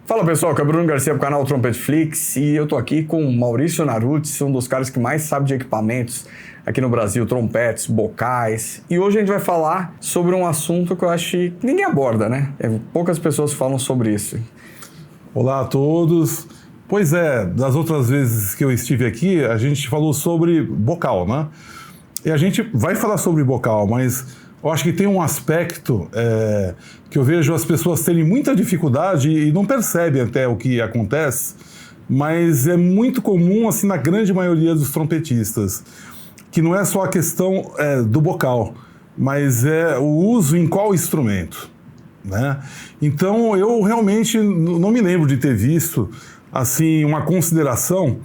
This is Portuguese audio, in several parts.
Fala pessoal, aqui é o Bruno Garcia do canal Trompetflix e eu tô aqui com o Maurício Narutz, um dos caras que mais sabe de equipamentos aqui no Brasil, trompetes, bocais. E hoje a gente vai falar sobre um assunto que eu acho que ninguém aborda, né? Poucas pessoas falam sobre isso. Olá a todos. Pois é, das outras vezes que eu estive aqui, a gente falou sobre bocal, né? E a gente vai falar sobre bocal, mas eu acho que tem um aspecto que eu vejo as pessoas terem muita dificuldade e não percebem até o que acontece, mas é muito comum, assim, na grande maioria dos trompetistas, que não é só a questão do bocal, mas é o uso em qual instrumento, né? Então, eu realmente não me lembro de ter visto, assim, uma consideração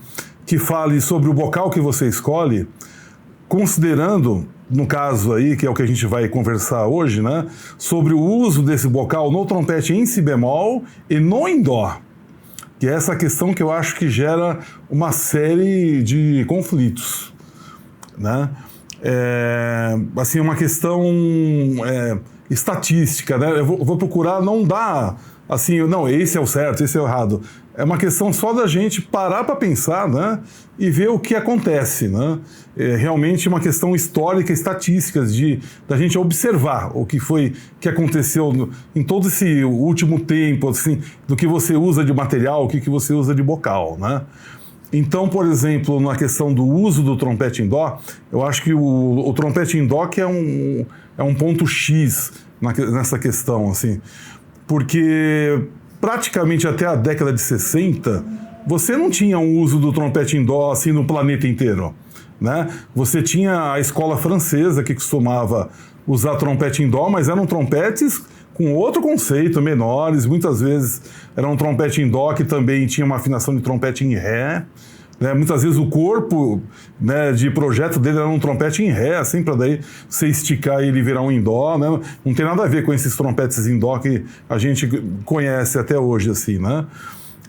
que fale sobre o bocal que você escolhe, considerando, no caso aí, que é o que a gente vai conversar hoje, né, sobre o uso desse bocal no trompete em si bemol e no em dó, que é essa questão que eu acho que gera uma série de conflitos, né? Assim, uma questão estatística, né? Eu vou procurar não dar assim, não, esse é o certo, esse é o errado. É uma questão só da gente parar para pensar, né, e ver o que acontece, né? É realmente uma questão histórica, estatística, da gente observar o que aconteceu em todo esse último tempo, assim, do que você usa de material, o que você usa de bocal, né? Então, por exemplo, na questão do uso do trompete em dó, eu acho que o trompete em dó que é um ponto X nessa questão, assim, porque praticamente até a década de 60, você não tinha um uso do trompete em dó assim no planeta inteiro, né? Você tinha a escola francesa que costumava usar trompete em dó, mas eram trompetes com outro conceito, menores, muitas vezes era um trompete em dó que também tinha uma afinação de trompete em ré, né? Muitas vezes o corpo, né, de projeto dele era um trompete em ré, assim, para daí você esticar e ele virar um em dó, né? Não tem nada a ver com esses trompetes em dó que a gente conhece até hoje, assim, né?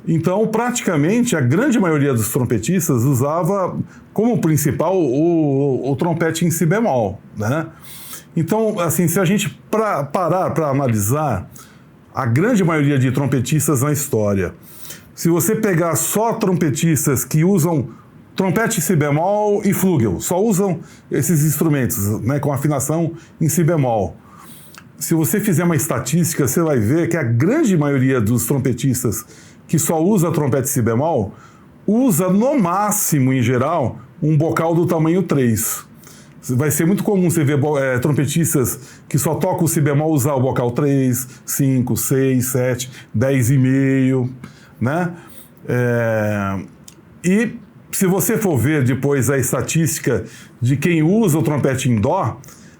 Então, praticamente, a grande maioria dos trompetistas usava como principal o trompete em si bemol, né? Então, assim, se a gente parar para analisar a grande maioria de trompetistas na história, se você pegar só trompetistas que usam trompete em si bemol e flugel, só usam esses instrumentos, né, com afinação em si bemol, se você fizer uma estatística, você vai ver que a grande maioria dos trompetistas que só usa trompete si bemol, usa no máximo, em geral, um bocal do tamanho 3. Vai ser muito comum você ver trompetistas que só tocam o si bemol usar o bocal 3, 5, 6, 7, 10,5, né? E se você for ver depois a estatística de quem usa o trompete em dó,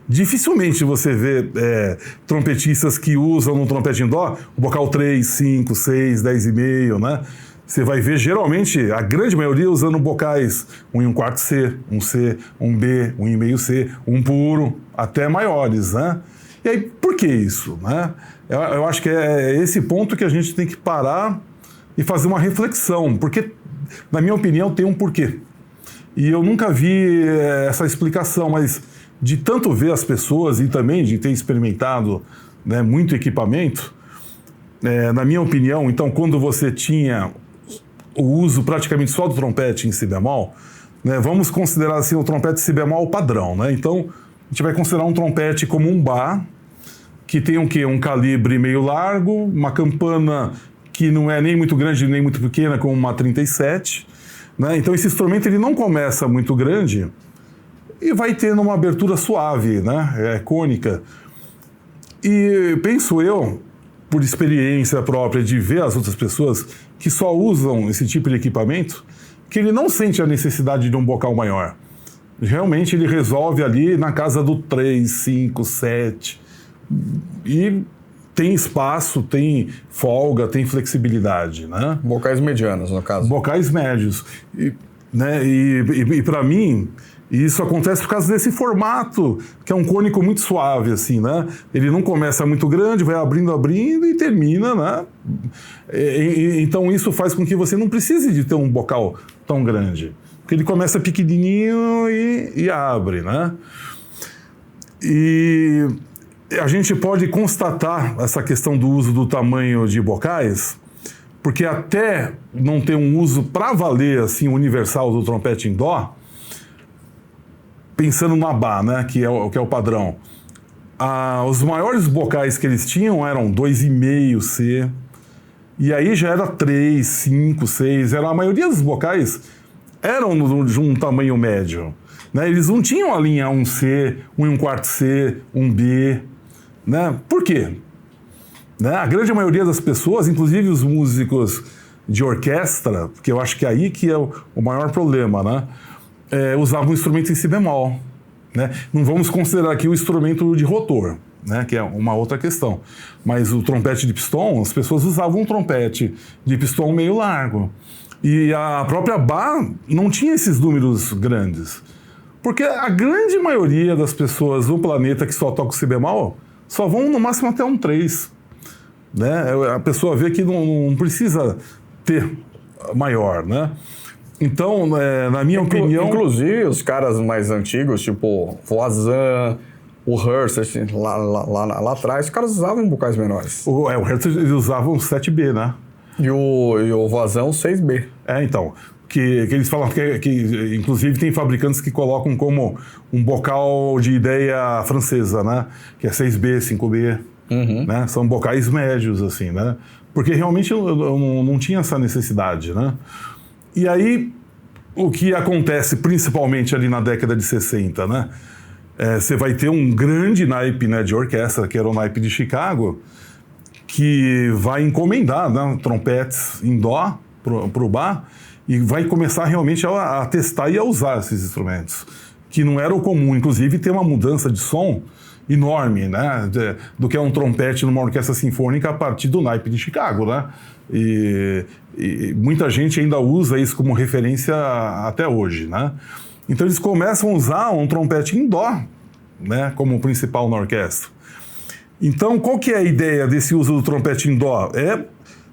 dificilmente você vê trompetistas que usam no trompete em dó o bocal 3, 5, 6, 10,5, né? Você vai ver, geralmente, a grande maioria usando bocais 1 1/4 C, 1 C, 1 B, 1,5 C, 1 puro, até maiores, né? E aí, por que isso, né? Eu acho que é esse ponto que a gente tem que parar e fazer uma reflexão, porque, na minha opinião, tem um porquê. E eu nunca vi essa explicação, mas de tanto ver as pessoas e também de ter experimentado, né, muito equipamento, na minha opinião, então, quando você tinha o uso praticamente só do trompete em si bemol, né, vamos considerar assim o trompete si bemol padrão, né? Então, a gente vai considerar um trompete como um Bach, que tem o quê? Um calibre meio largo, uma campana que não é nem muito grande nem muito pequena, como uma 37, né? Então, esse instrumento ele não começa muito grande e vai tendo uma abertura suave, né? Cônica. E penso eu, por experiência própria de ver as outras pessoas que só usam esse tipo de equipamento, que ele não sente a necessidade de um bocal maior. Realmente ele resolve ali na casa do 3, 5, 7 e tem espaço, tem folga, tem flexibilidade, né? Bocais medianos, no caso. Bocais médios. Né? E para mim, isso acontece por causa desse formato, que é um cônico muito suave, assim, né? Ele não começa muito grande, vai abrindo e termina, né? Então isso faz com que você não precise de ter um bocal tão grande, porque ele começa pequenininho e abre, né? E a gente pode constatar essa questão do uso do tamanho de bocais porque até não ter um uso para valer assim universal do trompete em dó, pensando no Bá, né, que é o padrão, os maiores bocais que eles tinham eram 2,5 C, e aí já era 3, 5, 6, a maioria dos bocais eram de um tamanho médio, né? Eles não tinham a linha 1C, 1,4 C, 1B, né? Por quê? Né? A grande maioria das pessoas, inclusive os músicos de orquestra, que eu acho que é aí que é o maior problema, né? Usavam um instrumento em si bemol, né? Não vamos considerar aqui o instrumento de rotor, né? Que é uma outra questão. Mas o trompete de pistão, as pessoas usavam um trompete de pistão meio largo. E a própria Bá não tinha esses números grandes. Porque a grande maioria das pessoas no planeta que só toca o si bemol só vão no máximo até um 3. Né? A pessoa vê que não precisa ter maior, né? Então, na minha opinião... Inclusive, os caras mais antigos, tipo Voisin, o Hurst, lá atrás, os caras usavam bocais menores. O Hurst, eles usavam 7B, né? E o Voisin, 6B. Então, que eles falam que inclusive tem fabricantes que colocam como um bocal de ideia francesa, né? Que é 6B, 5B, né? São bocais médios, assim, né? Porque realmente eu não tinha essa necessidade, né? E aí, o que acontece principalmente ali na década de 60, né? Você vai ter um grande naipe, né, de orquestra, que era o naipe de Chicago, que vai encomendar, né, trompetes em dó para o Bá e vai começar realmente a testar e a usar esses instrumentos, que não era o comum, inclusive ter uma mudança de som enorme, né, do que é um trompete numa orquestra sinfônica a partir do naipe de Chicago, né? E muita gente ainda usa isso como referência até hoje, né? Então eles começam a usar um trompete em dó, né, como principal na orquestra. Então, qual que é a ideia desse uso do trompete em dó? É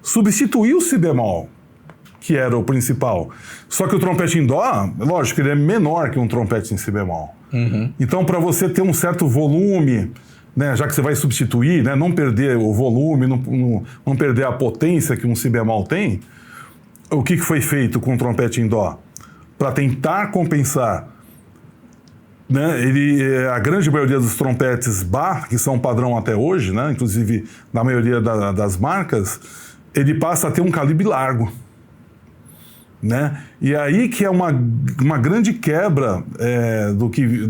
substituir o si bemol, que era o principal. Só que o trompete em dó, lógico, ele é menor que um trompete em si bemol. Então, para você ter um certo volume, né, já que você vai substituir, né, não perder o volume, não perder a potência que um si bemol tem, o que foi feito com o trompete em dó? Para tentar compensar, né, a grande maioria dos trompetes Bá, que são padrão até hoje, né, inclusive na maioria das marcas, ele passa a ter um calibre largo. Né? E aí que é uma grande quebra do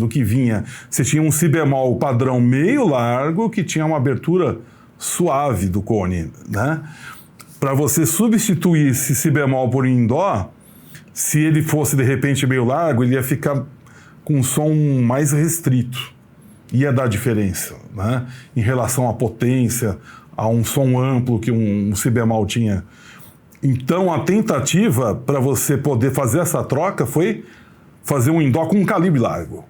que vinha. Você tinha um si bemol padrão meio largo que tinha uma abertura suave do cone. Né? Para você substituir esse si bemol por em dó, se ele fosse de repente meio largo, ele ia ficar com um som mais restrito. Ia dar diferença, né? Em relação à potência, a um som amplo que um si bemol tinha. Então, a tentativa para você poder fazer essa troca foi fazer um em dó com um calibre largo.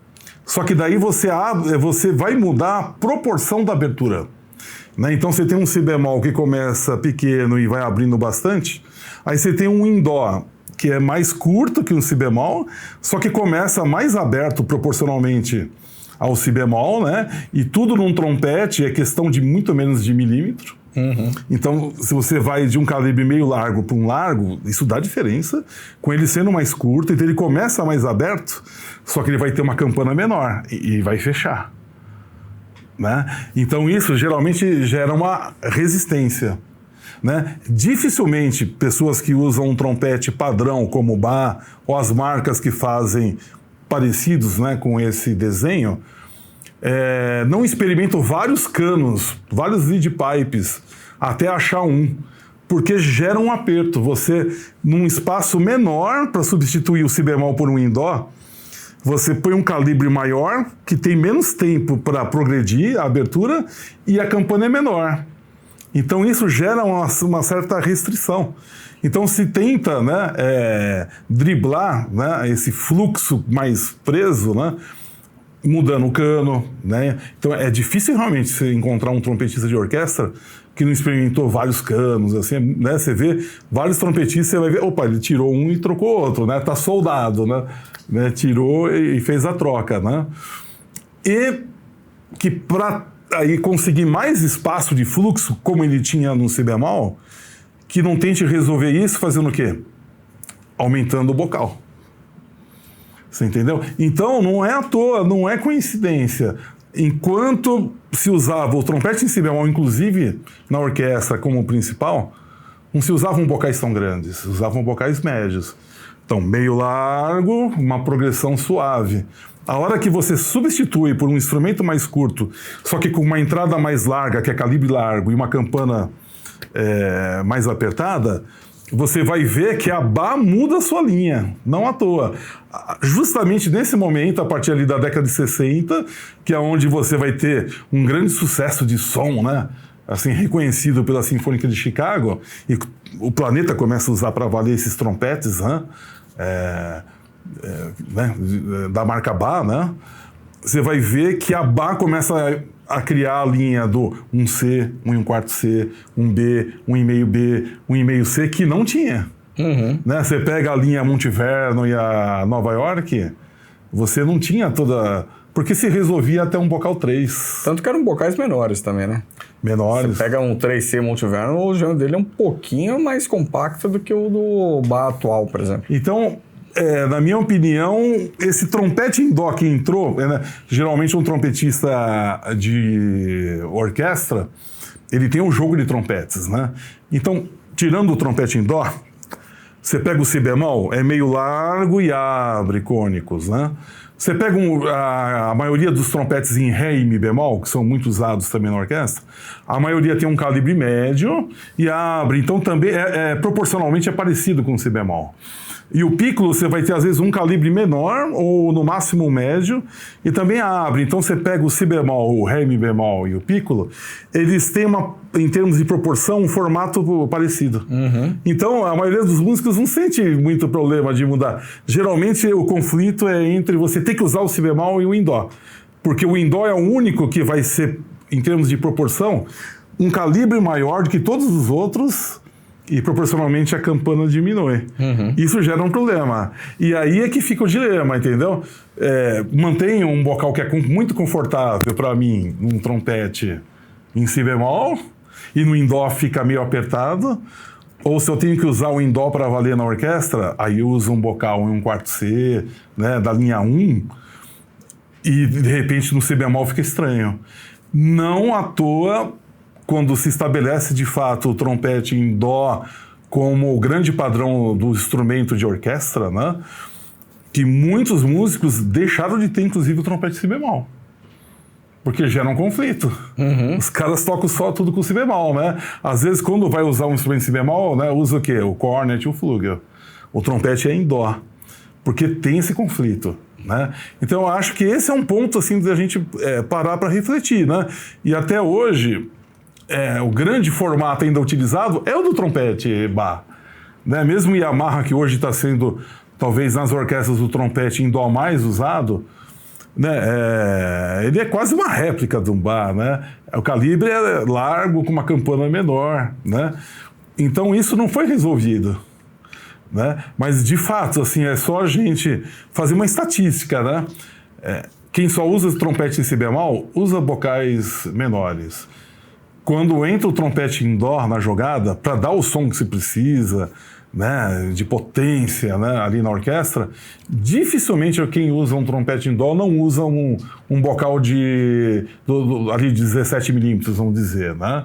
Só que daí você vai mudar a proporção da abertura. Né? Então, você tem um si bemol que começa pequeno e vai abrindo bastante. Aí você tem um em dó que é mais curto que um si bemol, só que começa mais aberto proporcionalmente ao si bemol, né? E tudo num trompete é questão de muito menos de milímetro. Então, se você vai de um calibre meio largo para um largo, isso dá diferença, com ele sendo mais curto, então ele começa mais aberto, só que ele vai ter uma campana menor e vai fechar. Né? Então isso geralmente gera uma resistência. Né? Dificilmente pessoas que usam um trompete padrão como o Bá ou as marcas que fazem parecidos, né, com esse desenho, não experimentam vários canos, vários lead pipes, até achar um, porque gera um aperto. Você, num espaço menor, para substituir o si bemol por um em dó, você põe um calibre maior, que tem menos tempo para progredir a abertura, e a campana é menor. Então isso gera uma certa restrição. Então se tenta, né, driblar, né, esse fluxo mais preso, né, mudando o cano, né? Então é difícil realmente você encontrar um trompetista de orquestra que não experimentou vários canos, assim, né? Você vê vários trompetistas, você vai ver, opa, ele tirou um e trocou outro, né? Tá soldado, né? Tirou e fez a troca, né? E que para aí conseguir mais espaço de fluxo, como ele tinha no si bemol, que não tente resolver isso fazendo o quê? Aumentando o bocal. Você entendeu? Então, não é à toa, não é coincidência. Enquanto se usava o trompete em si bemol, inclusive na orquestra como principal, não se usavam bocais tão grandes, se usavam bocais médios. Então, meio largo, uma progressão suave. A hora que você substitui por um instrumento mais curto, só que com uma entrada mais larga, que é calibre largo, e uma campana mais apertada, você vai ver que a Bach muda a sua linha, não à toa. Justamente nesse momento, a partir ali da década de 60, que é onde você vai ter um grande sucesso de som, né? Assim, reconhecido pela Sinfônica de Chicago, e o planeta começa a usar para valer esses trompetes, né? Da marca Bach, né? Você vai ver que a Bach começa a criar a linha do 1C, 1 1/4 C, 1B, 1,5 B, 1,5 C, que não tinha. Né? Você pega a linha Monteverno e a Nova York, você não tinha toda... Porque se resolvia até um bocal 3. Tanto que eram bocais menores também, né? Menores. Você pega um 3C Monteverno, o gênero dele é um pouquinho mais compacto do que o do Bach atual, por exemplo. Então... na minha opinião, esse trompete em dó que entrou, né, geralmente um trompetista de orquestra, ele tem um jogo de trompetes, né? Então, tirando o trompete em dó, você pega o si bemol, é meio largo e abre cônicos, né? Você pega a maioria dos trompetes em ré e mi bemol, que são muito usados também na orquestra, a maioria tem um calibre médio e abre, então também proporcionalmente é parecido com o si bemol. E o piccolo você vai ter às vezes um calibre menor ou no máximo médio e também abre. Então você pega o si bemol, o ré, mi bemol e o piccolo, eles têm em termos de proporção um formato parecido. Então a maioria dos músicos não sente muito problema de mudar. Geralmente o conflito é entre você ter que usar o si bemol e o em dó, porque o em dó é o único que vai ser, em termos de proporção, um calibre maior do que todos os outros. E proporcionalmente a campana diminui. Isso gera um problema. E aí é que fica o dilema, entendeu? Mantenho um bocal que é muito confortável para mim, num trompete em si bemol, e no em dó fica meio apertado. Ou se eu tenho que usar o em dó para valer na orquestra, aí eu uso um bocal em 1/4 C, né, da linha 1, e de repente no si bemol fica estranho. Não à toa... Quando se estabelece de fato o trompete em dó como o grande padrão do instrumento de orquestra, né? Que muitos músicos deixaram de ter, inclusive, o trompete si bemol. Porque gera um conflito. Os caras tocam só tudo com si bemol, né? Às vezes, quando vai usar um instrumento si bemol, né, usa o quê? O cornet e o flugel. O trompete é em dó. Porque tem esse conflito. Né? Então, eu acho que esse é um ponto assim, da gente parar para refletir. Né? E até hoje... o grande formato ainda utilizado é o do trompete Bach. Né? Mesmo o Yamaha, que hoje está sendo, talvez nas orquestras, o trompete em dó mais usado, né? Ele é quase uma réplica do Bach. Né? O calibre é largo, com uma campana menor. Né? Então isso não foi resolvido. Né? Mas, de fato, assim, é só a gente fazer uma estatística. Né? Quem só usa trompete em si bemol, usa bocais menores. Quando entra o trompete em dó na jogada, para dar o som que se precisa, né, de potência, né, ali na orquestra, dificilmente quem usa um trompete em dó não usa um bocal ali de 17 milímetros, vamos dizer. Né?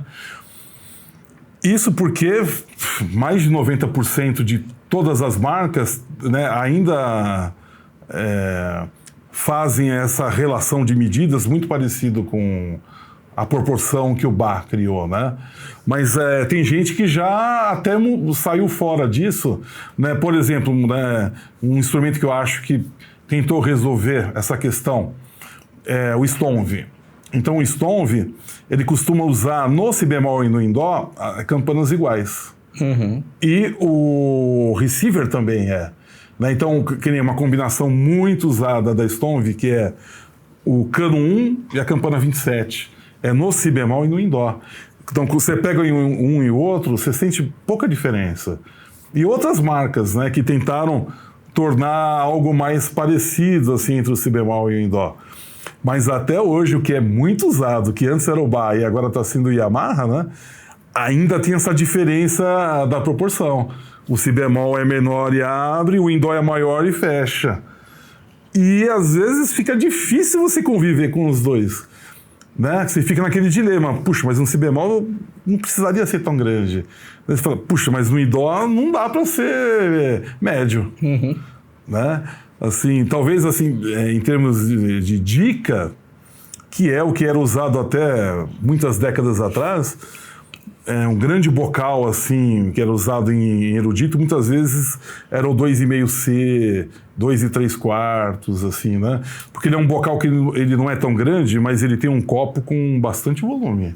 Isso porque mais de 90% de todas as marcas, né, ainda fazem essa relação de medidas muito parecido com a proporção que o Bach criou, né? Mas tem gente que já até saiu fora disso, né? Por exemplo, né, um instrumento que eu acho que tentou resolver essa questão é o Stonve. Então o Stonve, ele costuma usar no si bemol e no em dó campanas iguais. E o receiver também né? Então, que nem uma combinação muito usada da Stonve, que é o cano 1 e a campana 27. No si bemol e no em dó. Então, quando você pega um e o outro, você sente pouca diferença. E outras marcas, né, que tentaram tornar algo mais parecido assim, entre o si bemol e o em dó. Mas até hoje, o que é muito usado, que antes era o Bach e agora está sendo o Yamaha, né, ainda tem essa diferença da proporção. O si bemol é menor e abre, o em dó é maior e fecha. E às vezes fica difícil você conviver com os dois. Né? Você fica naquele dilema, puxa, mas um si bemol não precisaria ser tão grande. Aí você fala, puxa, mas no em dó não dá para ser médio. Né? Assim, talvez assim, em termos de dica, que é o que era usado até muitas décadas atrás, um grande bocal assim, que era usado em erudito, muitas vezes era o 2,5C, 2 3/4, assim, né? Porque ele é um bocal que ele não é tão grande, mas ele tem um copo com bastante volume.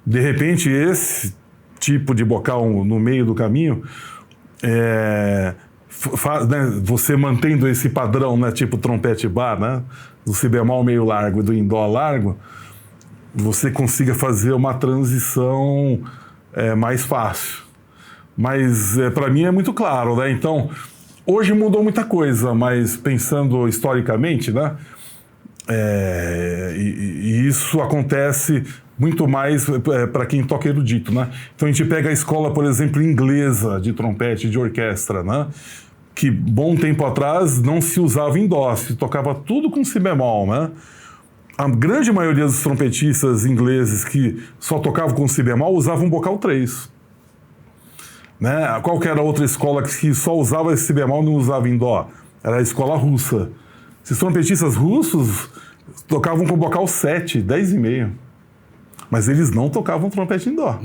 De repente, esse tipo de bocal no meio do caminho, né, você mantendo esse padrão, né, tipo trompete bar, né, do si bemol meio largo e do em dó largo, você consiga fazer uma transição mais fácil. Mas para mim é muito claro, né? Então, hoje mudou muita coisa, mas pensando historicamente, né? E isso acontece muito mais para quem toca erudito, né? Então a gente pega a escola, por exemplo, inglesa de trompete, de orquestra, né? Que bom tempo atrás não se usava em dó, se tocava tudo com si bemol, né? A grande maioria dos trompetistas ingleses que só tocavam com si bemol usavam bocal 3. Né? Qual que era a outra escola que só usava esse si bemol e não usava em dó? Era a escola russa. Esses trompetistas russos tocavam com bocal 7, 10,5. Mas eles não tocavam trompete em dó.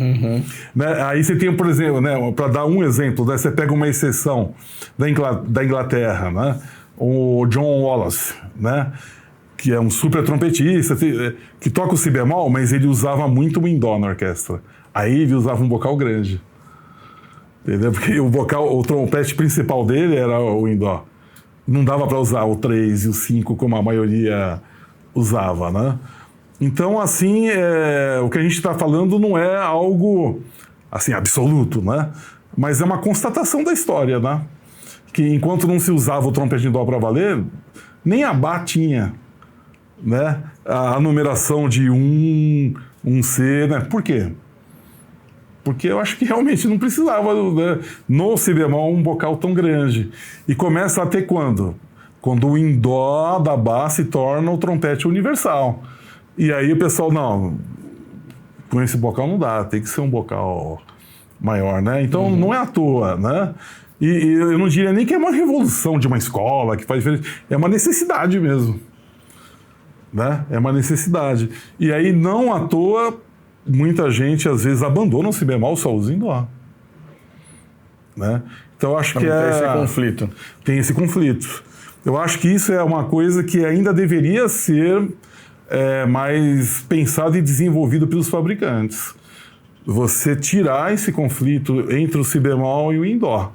Né? Aí você tem, por exemplo, né, para dar um exemplo, né, você pega uma exceção da Inglaterra, né, o John Wallace, né, que é um super trompetista, que toca o si bemol, mas ele usava muito o em dó na orquestra. Aí ele usava um bocal grande. Entendeu? Porque o trompete principal dele era o em dó. Não dava para usar o 3 e o 5 como a maioria usava, né? Então, assim, o que a gente está falando não é algo assim, absoluto, né? Mas é uma constatação da história, né? Que enquanto não se usava o trompete em dó para valer, nem a Bach tinha, né, a numeração de 1C, né? Por quê? Porque eu acho que realmente não precisava, né, no si bemol um bocal tão grande. E começa a ter quando? Quando o em dó da Bach se torna o trompete universal. E aí o pessoal, não, com esse bocal não dá, tem que ser um bocal maior, né? Então não é à toa, né? E eu não diria nem que é uma revolução de uma escola que faz diferença, é uma necessidade mesmo. Né? É uma necessidade. E aí, não à toa, muita gente às vezes abandona o si bemol só usa em dó. Né? Então eu acho que tem esse conflito. Tem esse conflito. Eu acho que isso é uma coisa que ainda deveria ser mais pensado e desenvolvido pelos fabricantes. Você tirar esse conflito entre o si bemol e o em dó.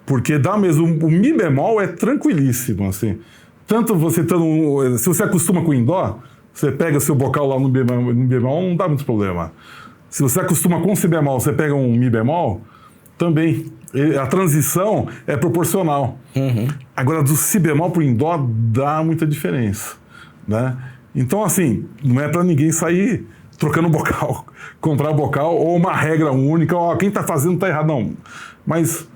Porque dá mesmo, o mi bemol é tranquilíssimo, assim. Tanto você se você acostuma com o em dó, você pega seu bocal lá no bemol, não dá muito problema. Se você acostuma com o si bemol, você pega um mi bemol, também. A transição é proporcional. Agora, do si bemol para o em dó, dá muita diferença. Né? Então, assim, não é para ninguém sair trocando bocal, comprar bocal, ou uma regra única, quem está fazendo está errado. Não. Mas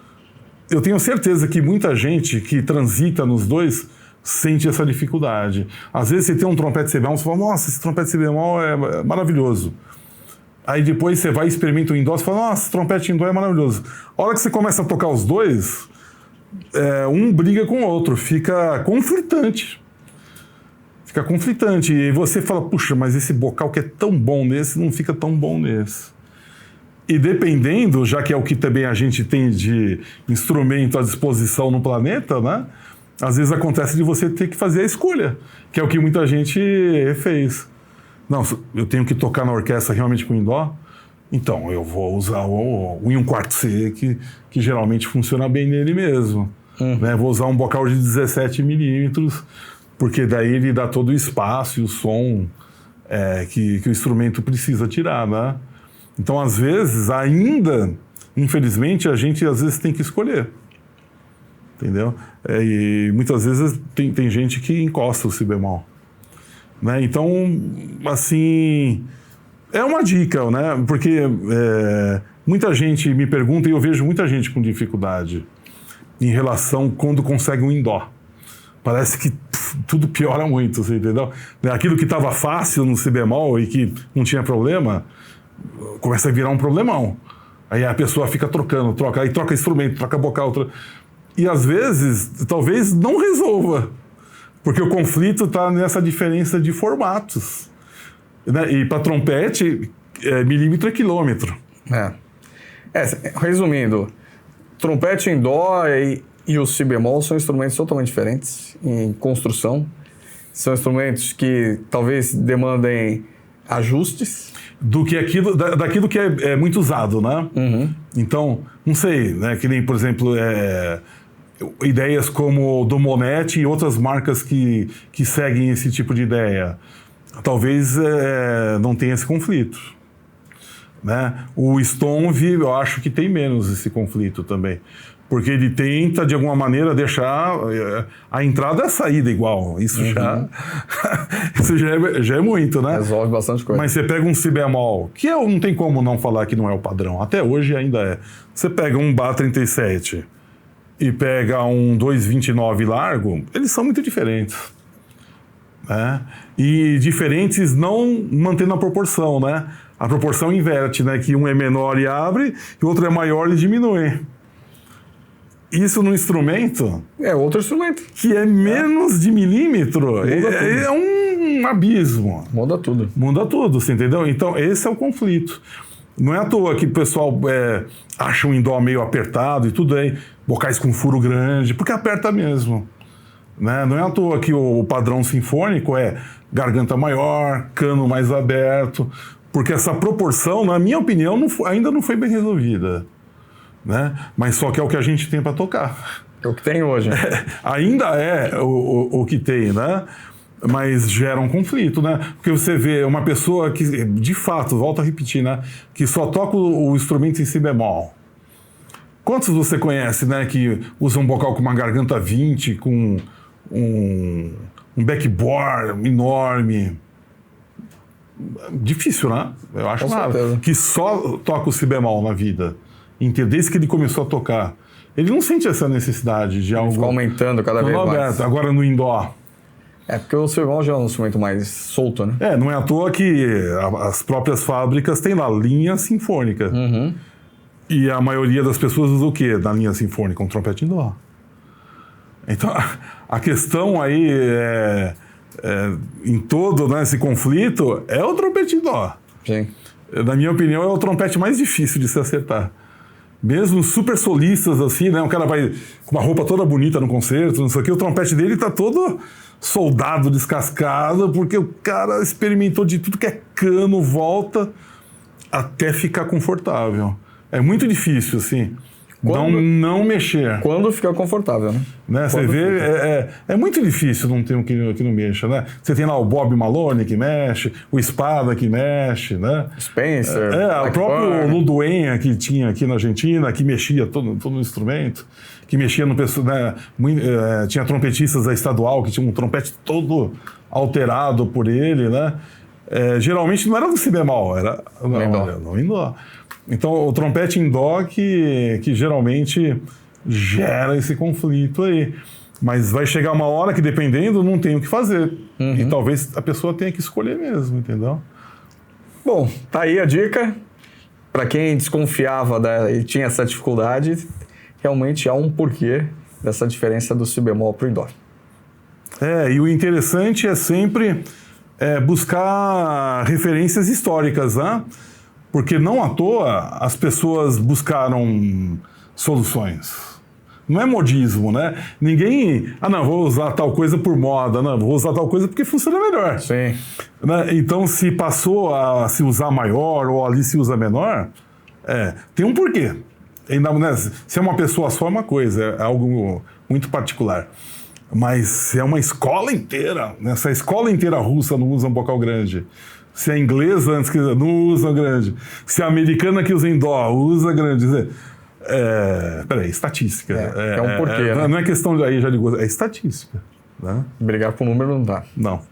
eu tenho certeza que muita gente que transita nos dois sente essa dificuldade. Às vezes você tem um trompete si bemol, você fala, nossa, esse trompete si bemol é maravilhoso. Aí depois você vai e experimenta o em dó, você fala, nossa, esse trompete em dó é maravilhoso. A hora que você começa a tocar os dois, um briga com o outro, fica conflitante. Fica conflitante. E você fala, puxa, mas esse bocal que é tão bom nesse, não fica tão bom nesse. E dependendo, já que é o que também a gente tem de instrumento à disposição no planeta, né? Às vezes acontece de você ter que fazer a escolha, que é o que muita gente fez. Não, eu tenho que tocar na orquestra realmente com em dó, então eu vou usar o em 1/4C, que geralmente funciona bem nele mesmo. Né? Vou usar um bocal de 17 milímetros, porque daí ele dá todo o espaço e o som que o instrumento precisa tirar, né? Então, às vezes, ainda, infelizmente, a gente às vezes tem que escolher. Entendeu? E muitas vezes tem gente que encosta o si bemol. Né? Então, assim, É uma dica, né? Porque muita gente me pergunta e eu vejo muita gente com dificuldade em relação quando consegue um indó. Parece que tudo piora muito, você entendeu? Aquilo que estava fácil no si bemol e que não tinha problema, começa a virar um problemão. Aí a pessoa fica troca, aí troca instrumento, troca bocal. E às vezes, talvez não resolva, porque o conflito está nessa diferença de formatos. Né? E para trompete, milímetro é quilômetro. Resumindo, trompete em dó e o si bemol são instrumentos totalmente diferentes em construção. São instrumentos que talvez demandem ajustes. Daquilo que é muito usado, né? Uhum. Então, não sei, né? Que nem, por exemplo, ideias como do Monetti e outras marcas que seguem esse tipo de ideia. Talvez não tenha esse conflito. Né? O Stonve, eu acho que tem menos esse conflito também. Porque ele tenta, de alguma maneira, deixar a entrada e a saída igual. Isso, isso já é muito, né? Resolve bastante coisa. Mas você pega um si bemol, que não tem como não falar que não é o padrão. Até hoje ainda é. Você pega um Bá 37 e pega um 229 largo, eles são muito diferentes. Né? E diferentes não mantendo a proporção, né? A proporção inverte, né? Que um é menor e abre, e o outro é maior e diminui. Isso no instrumento... É outro instrumento. Que é menos de milímetro. É um abismo. Muda tudo. Muda tudo, você entendeu? Então, esse é o conflito. Não é à toa que o pessoal acha um indó meio apertado e tudo aí, bocais com furo grande, porque aperta mesmo. Né? Não é à toa que o padrão sinfônico é garganta maior, cano mais aberto, porque essa proporção, na minha opinião, ainda não foi bem resolvida. Né? Mas só que é o que a gente tem para tocar. É o que tem hoje. Ainda é o que tem, né? Mas gera um conflito, né? Porque você vê uma pessoa que, de fato, volto a repetir, né? Que só toca o instrumento em si bemol. Quantos você conhece, né? Que usa um bocal com uma garganta 20, com um backbore enorme? Difícil, né? Eu acho raro. Que só toca o si bemol na vida. Desde que ele começou a tocar. Ele não sente essa necessidade de algo... Fica aumentando cada vez mais. Agora no indó. Porque o si bemol já é um instrumento mais solto, né? Não é à toa que as próprias fábricas têm lá linha sinfônica. Uhum. E a maioria das pessoas usa o quê na linha sinfônica? Um trompete em dó. Então, a questão aí em todo, né, esse conflito é o trompete em dó. Sim. Na minha opinião, é o trompete mais difícil de se acertar. Mesmo super solistas, assim, né? Um cara vai com uma roupa toda bonita no concerto, não sei o quê, o trompete dele tá todo soldado, descascado, porque o cara experimentou de tudo que é cano, volta, até ficar confortável. É muito difícil, assim, não mexer. Quando ficar confortável, né? Você vê, é muito difícil não ter um que não mexa, né? Você tem lá o Bob Malone que mexe, o Espada que mexe, né? Spencer. O próprio Luduenha que tinha aqui na Argentina, que mexia todo no instrumento, que mexia no pessoal, né? Tinha trompetistas da Estadual que tinha um trompete todo alterado por ele, né? Geralmente não era no si bemol, era no em dó. Então, o trompete em dó que geralmente gera esse conflito aí. Mas vai chegar uma hora que, dependendo, não tem o que fazer. Uhum. E talvez a pessoa tenha que escolher mesmo, entendeu? Bom, tá aí a dica. Para quem desconfiava e tinha essa dificuldade, realmente há um porquê dessa diferença do si bemol pro dó. E o interessante é sempre buscar referências históricas, né? Porque não à toa as pessoas buscaram soluções. Não é modismo, né? Ninguém... vou usar tal coisa por moda. Não, vou usar tal coisa porque funciona melhor. Sim. Né? Então, se passou a se usar maior ou ali se usa menor, tem um porquê. Ainda, né? Se é uma pessoa só é uma coisa, é algo muito particular. Mas se é uma escola inteira, né? Se a escola inteira russa não usa um bocal grande... Se a inglesa antes que não usa grande. Se a americana que usa em dó usa grande. Peraí, estatística. É um porquê, né? Não é questão de aí já ligou, é estatística. Né? Brigar com o número não dá. Não.